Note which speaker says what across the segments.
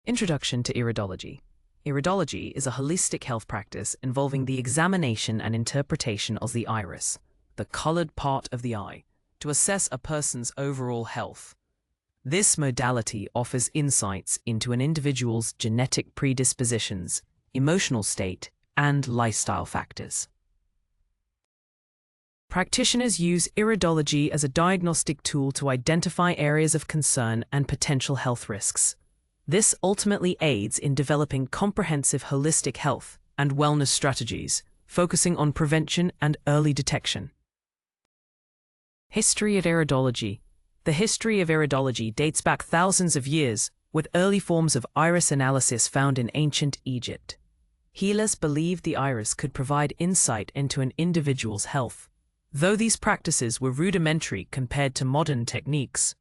Speaker 1: Introduction to Iridology. Iridology is a holistic health practice involving the examination and interpretation of the iris, the colored part of the eye, to assess a person's overall health. This modality offers insights into an individual's genetic predispositions, emotional state, and lifestyle factors. Practitioners use iridology as a diagnostic tool to identify areas of concern and potential health risks. This ultimately aids in developing comprehensive holistic health and wellness strategies, focusing on prevention and early detection. History of Iridology. The history of iridology dates back thousands of years, with early forms of iris analysis found in ancient Egypt. Healers believed the iris could provide insight into an individual's health, though these practices were rudimentary compared to modern techniques.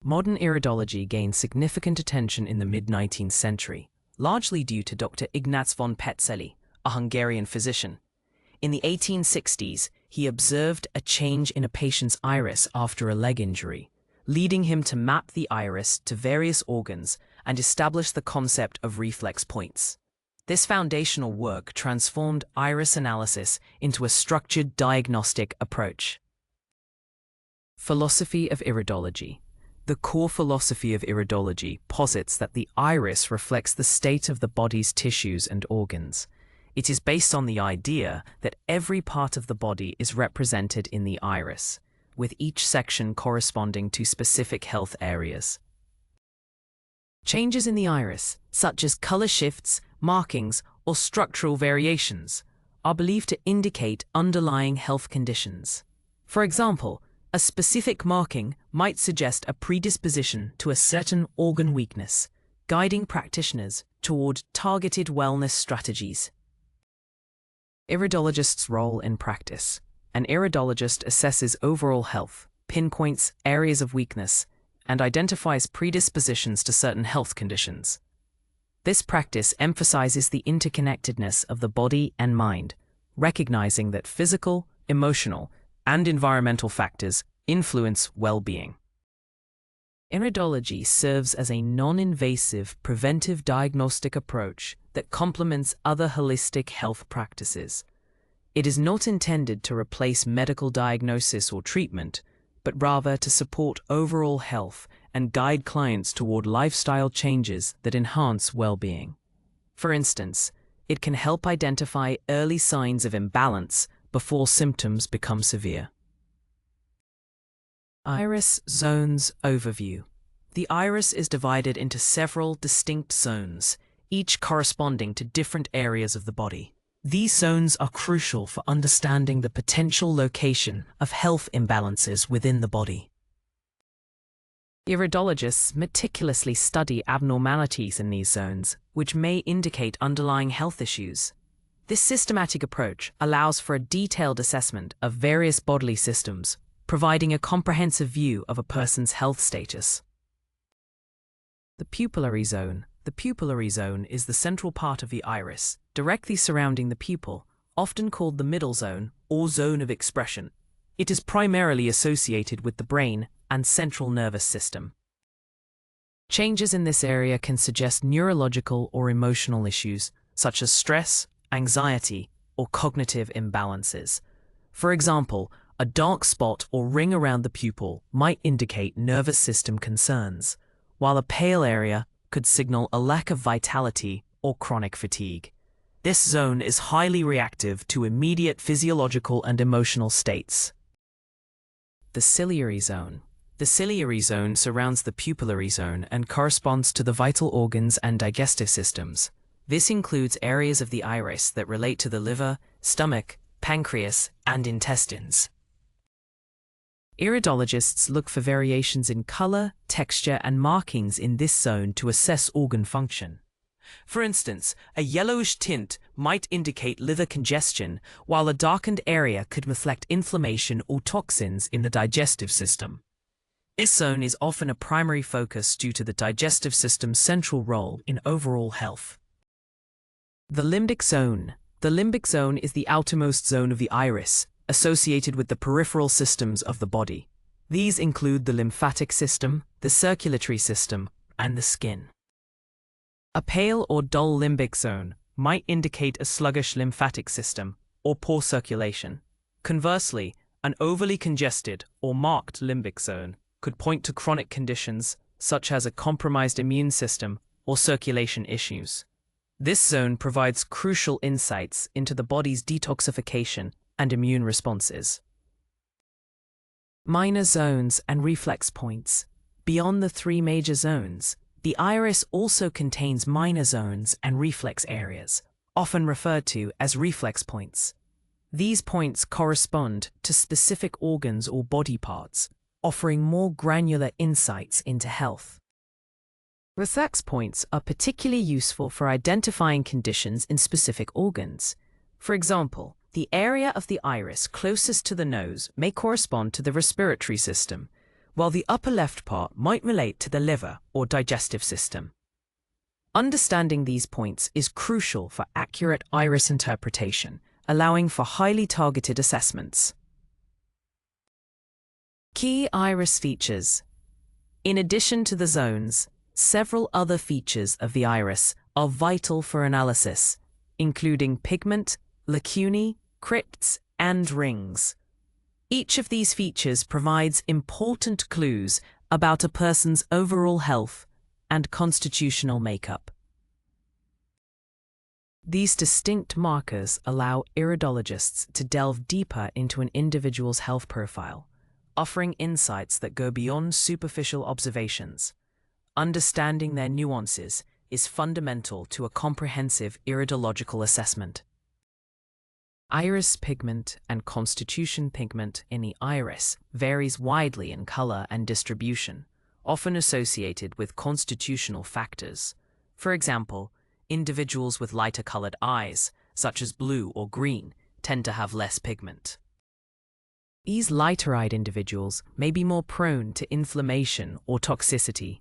Speaker 1: Modern iridology gained significant attention in the mid-19th century, largely due to Dr. Ignaz von Petzeli, a Hungarian physician. In the 1860s, he observed a change in a patient's iris after a leg injury, leading him to map the iris to various organs and establish the concept of reflex points. This foundational work transformed iris analysis into a structured diagnostic approach. Philosophy of Iridology. The core philosophy of iridology posits that the iris reflects the state of the body's tissues and organs. It is based on the idea that every part of the body is represented in the iris, with each section corresponding to specific health areas. Changes in the iris, such as color shifts, markings, or structural variations, are believed to indicate underlying health conditions. For example, a specific marking might suggest a predisposition to a certain organ weakness, guiding practitioners toward targeted wellness strategies. Iridologist's role in practice. An iridologist assesses overall health, pinpoints areas of weakness, and identifies predispositions to certain health conditions. This practice emphasizes the interconnectedness of the body and mind, recognizing that physical, emotional, and environmental factors influence well-being. Iridology serves as a non-invasive preventive diagnostic approach that complements other holistic health practices. It is not intended to replace medical diagnosis or treatment, but rather to support overall health and guide clients toward lifestyle changes that enhance well-being. For instance, it can help identify early signs of imbalance before symptoms become severe. Iris zones overview. The iris is divided into several distinct zones, each corresponding to different areas of the body. These zones are crucial for understanding the potential location of health imbalances within the body. Iridologists meticulously study abnormalities in these zones, which may indicate underlying health issues. This systematic approach allows for a detailed assessment of various bodily systems, providing a comprehensive view of a person's health status. The pupillary zone. The pupillary zone is the central part of the iris, directly surrounding the pupil, often called the middle zone or zone of expression. It is primarily associated with the brain and central nervous system. Changes in this area can suggest neurological or emotional issues, such as stress, anxiety, or cognitive imbalances. For example, a dark spot or ring around the pupil might indicate nervous system concerns, while a pale area could signal a lack of vitality or chronic fatigue. This zone is highly reactive to immediate physiological and emotional states. The ciliary zone. The ciliary zone surrounds the pupillary zone and corresponds to the vital organs and digestive systems. This includes areas of the iris that relate to the liver, stomach, pancreas, and intestines. Iridologists look for variations in color, texture, and markings in this zone to assess organ function. For instance, a yellowish tint might indicate liver congestion, while a darkened area could reflect inflammation or toxins in the digestive system. This zone is often a primary focus due to the digestive system's central role in overall health. The limbic zone. The limbic zone is the outermost zone of the iris, associated with the peripheral systems of the body. These include the lymphatic system, the circulatory system, and the skin. A pale or dull limbic zone might indicate a sluggish lymphatic system or poor circulation. Conversely, an overly congested or marked limbic zone could point to chronic conditions such as a compromised immune system or circulation issues. This zone provides crucial insights into the body's detoxification and immune responses. Minor zones and reflex points. Beyond the three major zones, the iris also contains minor zones and reflex areas, often referred to as reflex points. These points correspond to specific organs or body parts, offering more granular insights into health. Reflex points are particularly useful for identifying conditions in specific organs. For example, the area of the iris closest to the nose may correspond to the respiratory system, while the upper left part might relate to the liver or digestive system. Understanding these points is crucial for accurate iris interpretation, allowing for highly targeted assessments. Key iris features. In addition to the zones, several other features of the iris are vital for analysis, including pigment, lacunae, crypts, and rings. Each of these features provides important clues about a person's overall health and constitutional makeup. These distinct markers allow iridologists to delve deeper into an individual's health profile, offering insights that go beyond superficial observations. Understanding their nuances is fundamental to a comprehensive iridological assessment. Iris pigment and constitution pigment in the iris varies widely in color and distribution, often associated with constitutional factors. For example, individuals with lighter colored eyes, such as blue or green, tend to have less pigment. These lighter-eyed individuals may be more prone to inflammation or toxicity.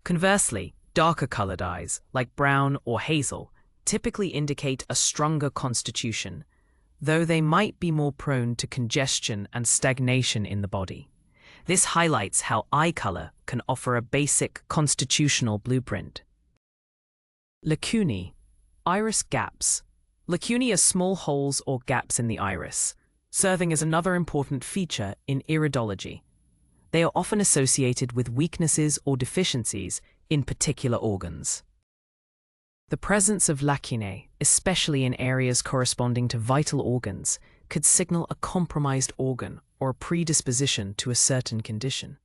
Speaker 1: Conversely, darker-colored eyes, like brown or hazel, typically indicate a stronger constitution, though they might be more prone to congestion and stagnation in the body. This highlights how eye color can offer a basic constitutional blueprint. Lacunae, iris gaps. Lacunae are small holes or gaps in the iris, serving as another important feature in iridology. They are often associated with weaknesses or deficiencies in particular organs. The presence of lacunae, especially in areas corresponding to vital organs, could signal a compromised organ or a predisposition to a certain condition.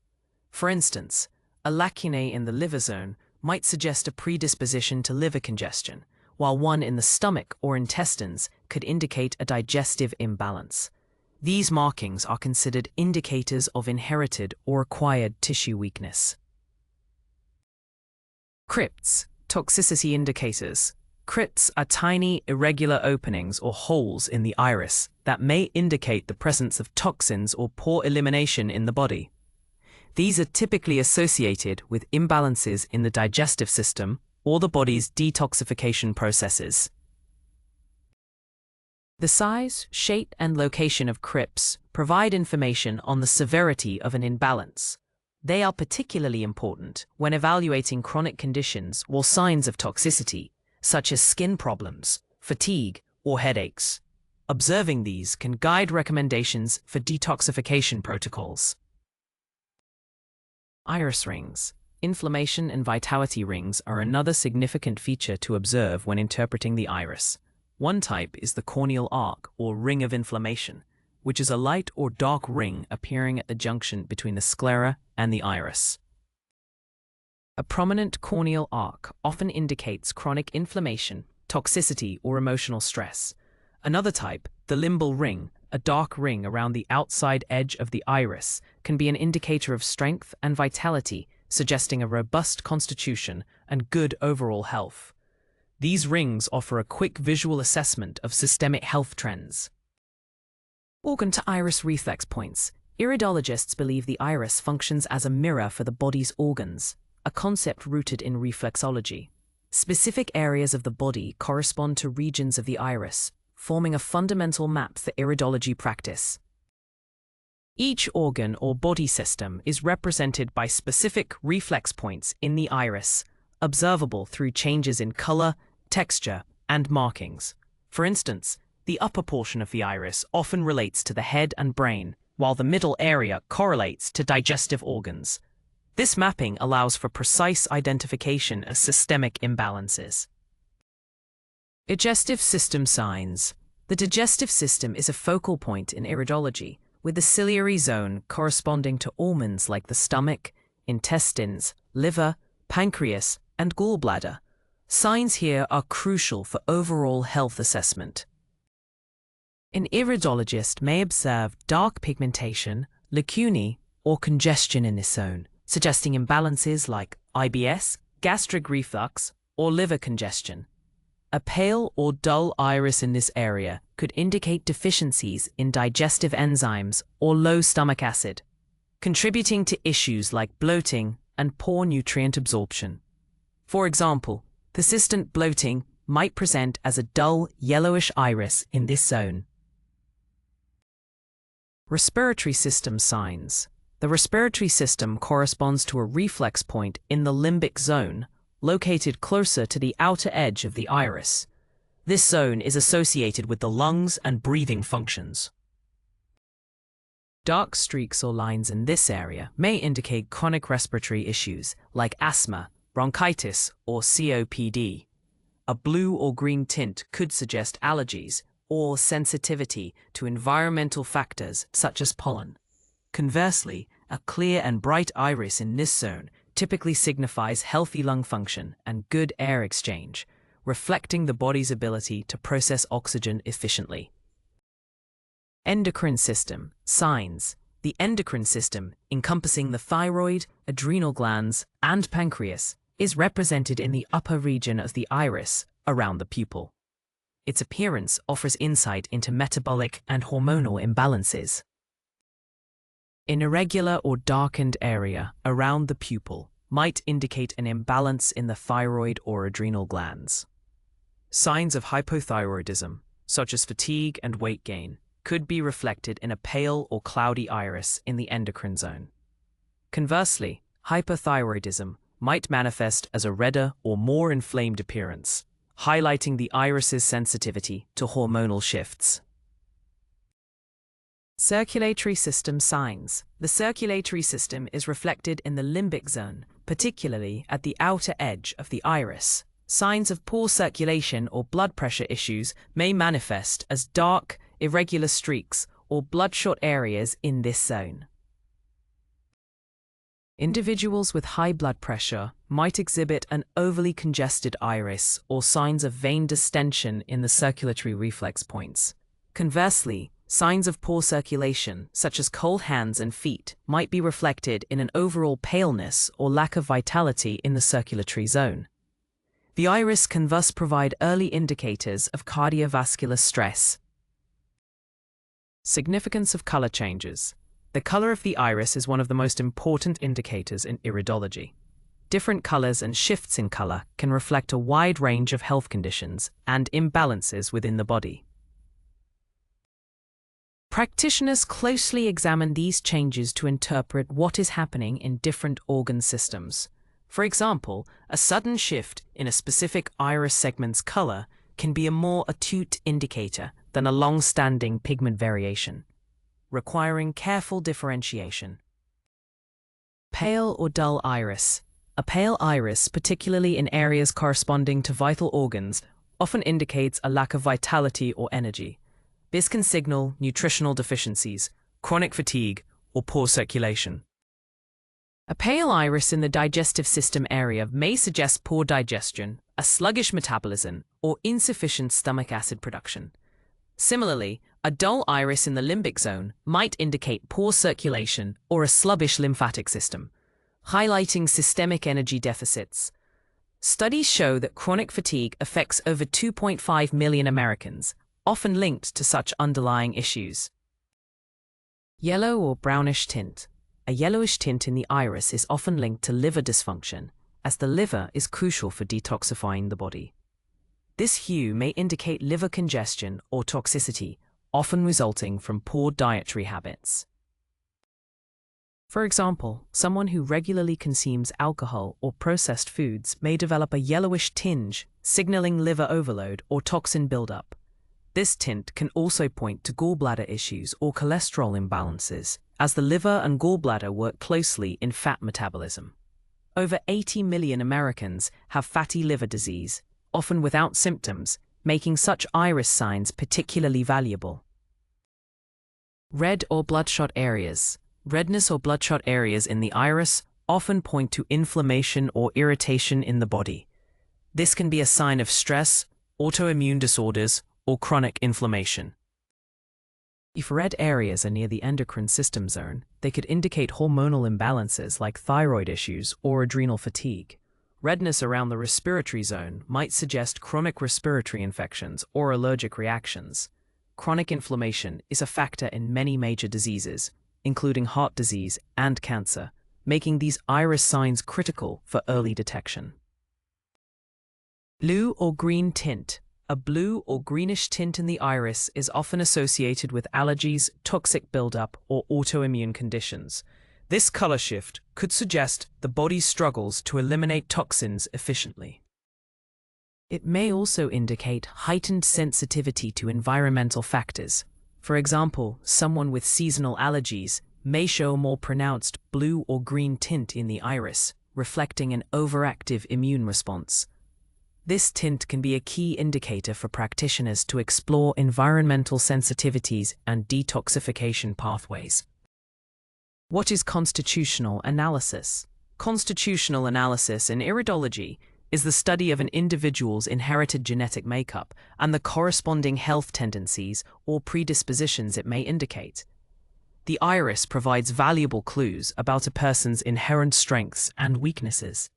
Speaker 1: For instance, a lacunae in the liver zone might suggest a predisposition to liver congestion, while one in the stomach or intestines could indicate a digestive imbalance. These markings are considered indicators of inherited or acquired tissue weakness. Crypts, toxicity indicators. Crypts are tiny, irregular openings or holes in the iris that may indicate the presence of toxins or poor elimination in the body. These are typically associated with imbalances in the digestive system or the body's detoxification processes. The size, shape, and location of crypts provide information on the severity of an imbalance. They are particularly important when evaluating chronic conditions or signs of toxicity, such as skin problems, fatigue, or headaches. Observing these can guide recommendations for detoxification protocols. Iris rings. Inflammation and vitality rings are another significant feature to observe when interpreting the iris. One type is the corneal arc, or ring of inflammation, which is a light or dark ring appearing at the junction between the sclera and the iris. A prominent corneal arc often indicates chronic inflammation, toxicity, or emotional stress. Another type, the limbal ring, a dark ring around the outside edge of the iris, can be an indicator of strength and vitality, suggesting a robust constitution and good overall health. These rings offer a quick visual assessment of systemic health trends. Organ-to-iris reflex points. Iridologists believe the iris functions as a mirror for the body's organs, a concept rooted in reflexology. Specific areas of the body correspond to regions of the iris, forming a fundamental map for iridology practice. Each organ or body system is represented by specific reflex points in the iris, observable through changes in color, texture, and markings. For instance, the upper portion of the iris often relates to the head and brain, while the middle area correlates to digestive organs. This mapping allows for precise identification of systemic imbalances. Digestive system signs. The digestive system is a focal point in iridology, with the ciliary zone corresponding to organs like the stomach, intestines, liver, pancreas, and gallbladder. Signs here are crucial for overall health assessment. An iridologist may observe dark pigmentation, lacunae, or congestion in this zone, suggesting imbalances like IBS, gastric reflux, or liver congestion. A pale or dull iris in this area could indicate deficiencies in digestive enzymes or low stomach acid, contributing to issues like bloating and poor nutrient absorption. For example, persistent bloating might present as a dull yellowish iris in this zone. Respiratory system signs. The respiratory system corresponds to a reflex point in the limbic zone, located closer to the outer edge of the iris. This zone is associated with the lungs and breathing functions. Dark streaks or lines in this area may indicate chronic respiratory issues like asthma, bronchitis, or COPD. A blue or green tint could suggest allergies or sensitivity to environmental factors such as pollen. Conversely, a clear and bright iris in this zone typically signifies healthy lung function and good air exchange, reflecting the body's ability to process oxygen efficiently. Endocrine system signs. The endocrine system, encompassing the thyroid, adrenal glands, and pancreas, is represented in the upper region of the iris, around the pupil. Its appearance offers insight into metabolic and hormonal imbalances. An irregular or darkened area around the pupil might indicate an imbalance in the thyroid or adrenal glands. Signs of hypothyroidism, such as fatigue and weight gain, could be reflected in a pale or cloudy iris in the endocrine zone. Conversely, hypothyroidism might manifest as a redder or more inflamed appearance, highlighting the iris's sensitivity to hormonal shifts. Circulatory system signs. The circulatory system is reflected in the limbic zone, particularly at the outer edge of the iris. Signs of poor circulation or blood pressure issues may manifest as dark, irregular streaks or bloodshot areas in this zone. Individuals with high blood pressure might exhibit an overly congested iris or signs of vein distension in the circulatory reflex points. Conversely, signs of poor circulation, such as cold hands and feet, might be reflected in an overall paleness or lack of vitality in the circulatory zone. The iris can thus provide early indicators of cardiovascular stress. Significance of color changes. The color of the iris is one of the most important indicators in iridology. Different colors and shifts in color can reflect a wide range of health conditions and imbalances within the body. Practitioners closely examine these changes to interpret what is happening in different organ systems. For example, a sudden shift in a specific iris segment's color can be a more acute indicator than a long-standing pigment variation, requiring careful differentiation. Pale or dull iris. A pale iris, particularly in areas corresponding to vital organs, often indicates a lack of vitality or energy. This can signal nutritional deficiencies, chronic fatigue, or poor circulation. A pale iris in the digestive system area may suggest poor digestion, a sluggish metabolism, or insufficient stomach acid production. Similarly, a dull iris in the limbic zone might indicate poor circulation or a sluggish lymphatic system, highlighting systemic energy deficits. Studies show that chronic fatigue affects over 2.5 million Americans, often linked to such underlying issues. Yellow or brownish tint. A yellowish tint in the iris is often linked to liver dysfunction, as the liver is crucial for detoxifying the body. This hue may indicate liver congestion or toxicity, often resulting from poor dietary habits. For example, someone who regularly consumes alcohol or processed foods may develop a yellowish tinge, signaling liver overload or toxin buildup. This tint can also point to gallbladder issues or cholesterol imbalances, as the liver and gallbladder work closely in fat metabolism. Over 80 million Americans have fatty liver disease, often without symptoms, making such iris signs particularly valuable. Red or bloodshot areas. Redness or bloodshot areas in the iris often point to inflammation or irritation in the body. This can be a sign of stress, autoimmune disorders, or chronic inflammation. If red areas are near the endocrine system zone, they could indicate hormonal imbalances like thyroid issues or adrenal fatigue. Redness around the respiratory zone might suggest chronic respiratory infections or allergic reactions. Chronic inflammation is a factor in many major diseases, including heart disease and cancer, making these iris signs critical for early detection. Blue or green tint. A blue or greenish tint in the iris is often associated with allergies, toxic buildup, or autoimmune conditions. This color shift could suggest the body's struggles to eliminate toxins efficiently. It may also indicate heightened sensitivity to environmental factors. For example, someone with seasonal allergies may show a more pronounced blue or green tint in the iris, reflecting an overactive immune response. This tint can be a key indicator for practitioners to explore environmental sensitivities and detoxification pathways. What is constitutional analysis? Constitutional analysis in iridology is the study of an individual's inherited genetic makeup and the corresponding health tendencies or predispositions it may indicate. The iris provides valuable clues about a person's inherent strengths and weaknesses.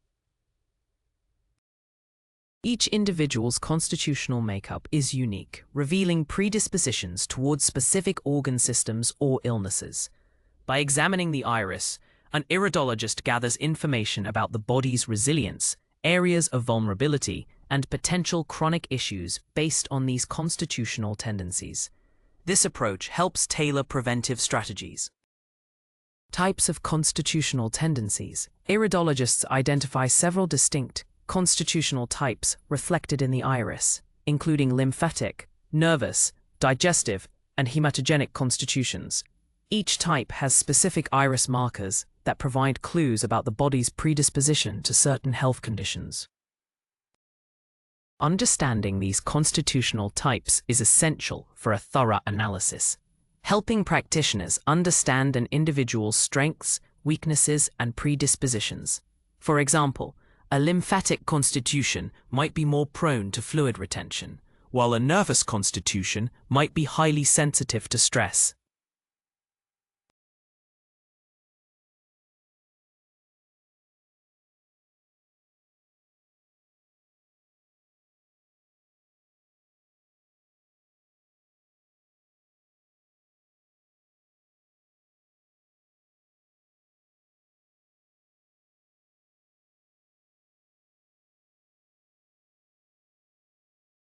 Speaker 1: Each individual's constitutional makeup is unique, revealing predispositions towards specific organ systems or illnesses. By examining the iris, an iridologist gathers information about the body's resilience, areas of vulnerability, and potential chronic issues based on these constitutional tendencies. This approach helps tailor preventive strategies. Types of constitutional tendencies. Iridologists identify several distinct constitutional types reflected in the iris, including lymphatic, nervous, digestive, and hematogenic constitutions. Each type has specific iris markers that provide clues about the body's predisposition to certain health conditions. Understanding these constitutional types is essential for a thorough analysis, helping practitioners understand an individual's strengths, weaknesses, and predispositions. For example, a lymphatic constitution might be more prone to fluid retention, while a nervous constitution might be highly sensitive to stress.